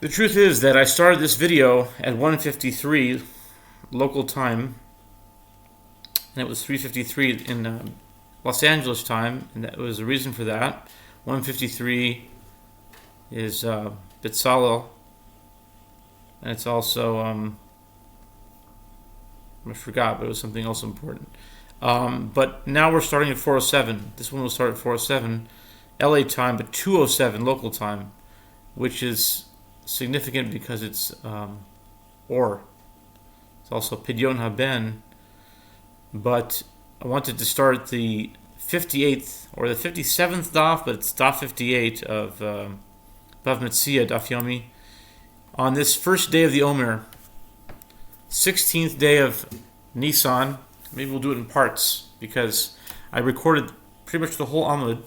The truth is that I started this video at 1:53 local time, and it was 3:53 in Los Angeles time, and that was the reason for that. 1:53 is Bitzalel, and it's also I forgot, but it was something else important. But now we're starting at 4:07. This one will start at 4:07 LA time, but 2:07 local time, which is significant because it's Or. It's also Pidyon Haben. But I wanted to start the 58th or the 57th Daf, but it's Daf 58 of Bava Metzia, Daf Yomi, on this first day of the Omer, 16th day of Nisan. Maybe we'll do it in parts because I recorded pretty much the whole Amud,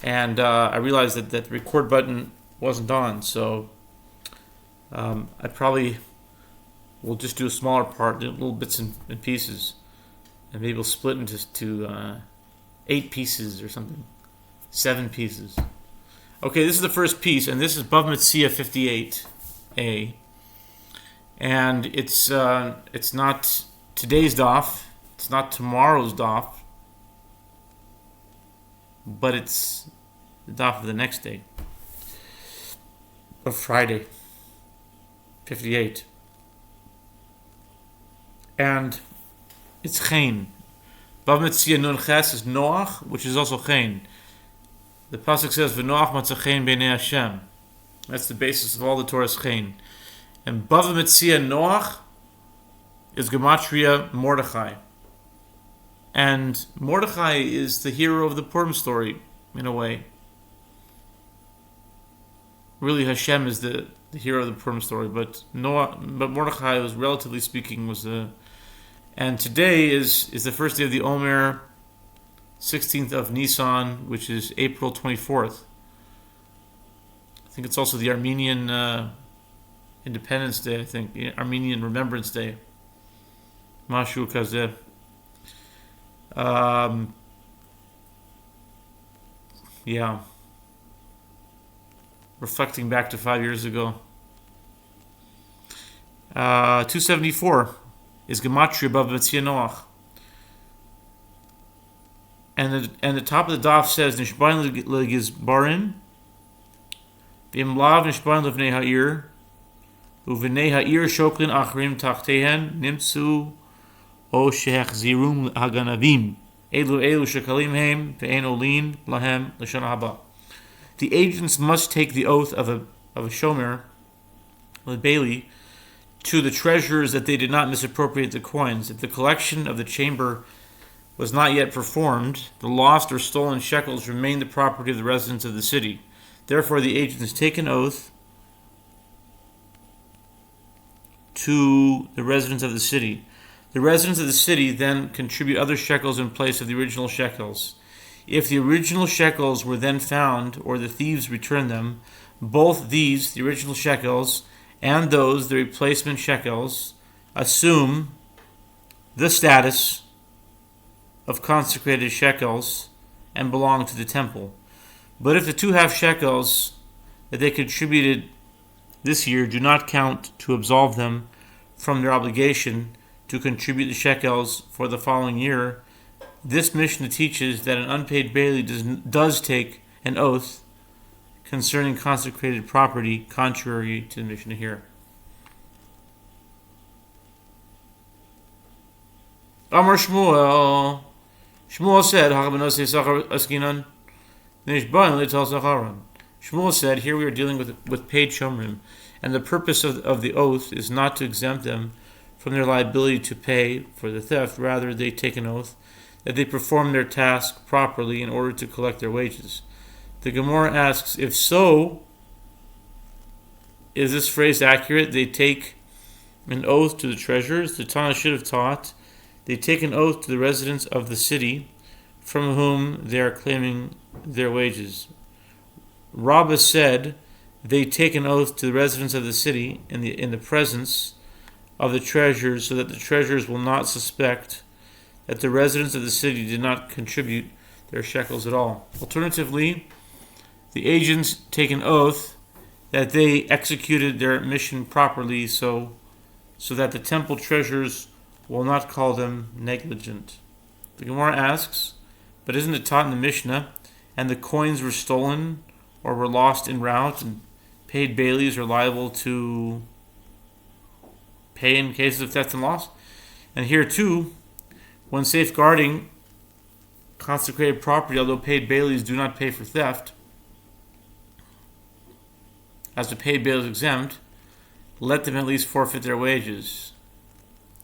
and I realized that the record button wasn't on, so I probably will just do a smaller part, little bits and pieces, and maybe we'll split into 8 pieces or something, 7 pieces. Okay, this is the first piece, and this is Bava Metzia 58a, and it's not today's daf, it's not tomorrow's daf, but it's the daf of the next day, of Friday, 58. And it's Chen. Bava Metzia Nun Ches is Noach, which is also Chen. The pasuk says, "V'Noach matzah Chen b'nei Hashem." That's the basis of all the Torah's Chen. And Bava Metzia Noach is Gematria Mordechai. And Mordechai is the hero of the Purim story, in a way. Really, Hashem is the hero of the Purim story, but Mordechai, was relatively speaking, was the. And today is the first day of the Omer, 16th of Nisan, which is April 24th. I think it's also the Armenian Independence Day. I think Armenian Remembrance Day. Mashu Kazeh. Yeah. Reflecting back to 5 years ago. 274 is Gematria Bava Metzia Noach. And the top of the daf says Nishbain legizbarin, v'imlav Nishbain levnei ha'ir, u'vnei ha'ir shoklin achrim tachtehen nimtzu o shehachzirum haganavim elu shekalim heim ve'en olin lahem l'shana haba. The agents must take the oath of a shomer, the bailey, to the treasurers that they did not misappropriate the coins. If the collection of the chamber was not yet performed, the lost or stolen shekels remained the property of the residents of the city. Therefore, the agents take an oath to the residents of the city. The residents of the city then contribute other shekels in place of the original shekels. If the original shekels were then found, or the thieves returned them, both these, the original shekels, and those, the replacement shekels, assume the status of consecrated shekels and belong to the temple. But if the 2 half shekels that they contributed this year do not count to absolve them from their obligation to contribute the shekels for the following year, this Mishnah teaches that an unpaid bailey does take an oath concerning consecrated property, contrary to the Mishnah here. Amar Shmuel. Shmuel said, Shmuel said, here we are dealing with paid shomrim, and the purpose of the oath is not to exempt them from their liability to pay for the theft. Rather, they take an oath that they perform their task properly in order to collect their wages. The Gemara asks, if so, is this phrase accurate? They take an oath to the treasurers. The Tana should have taught, they take an oath to the residents of the city from whom they are claiming their wages. Rabbah said, they take an oath to the residents of the city in the presence of the treasurers, so that the treasurers will not suspect that the residents of the city did not contribute their shekels at all. Alternatively, the agents take an oath that they executed their mission properly, so that the temple treasures will not call them negligent. The Gemara asks, but isn't it taught in the Mishnah, and the coins were stolen or were lost en route, and paid bailies are liable to pay in cases of theft and loss? And here too, when safeguarding consecrated property, although paid bailies do not pay for theft, as the paid bailies exempt, let them at least forfeit their wages,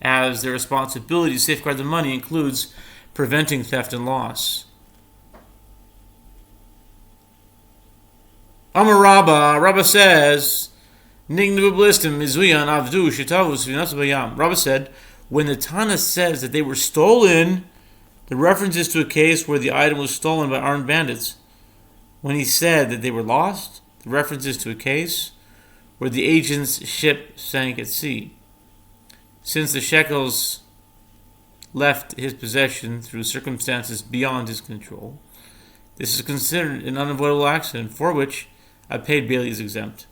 as their responsibility to safeguard the money includes preventing theft and loss. Amar Rabba says, Rabba said, when the Tana says that they were stolen, the reference is to a case where the item was stolen by armed bandits. When he said that they were lost, the reference is to a case where the agent's ship sank at sea. Since the shekels left his possession through circumstances beyond his control, this is considered an unavoidable accident for which a paid bailey is exempt.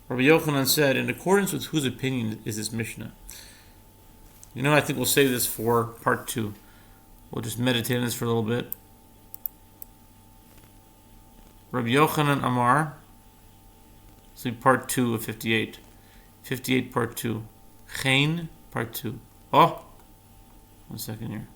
Rabbi Yochanan said, in accordance with whose opinion is this Mishnah? I think we'll save this for part 2. We'll just meditate on this for a little bit. Rabbi Yochanan Amar. This will be part 2 of 58. 58 part 2. Chain part 2. Oh! 1 second here.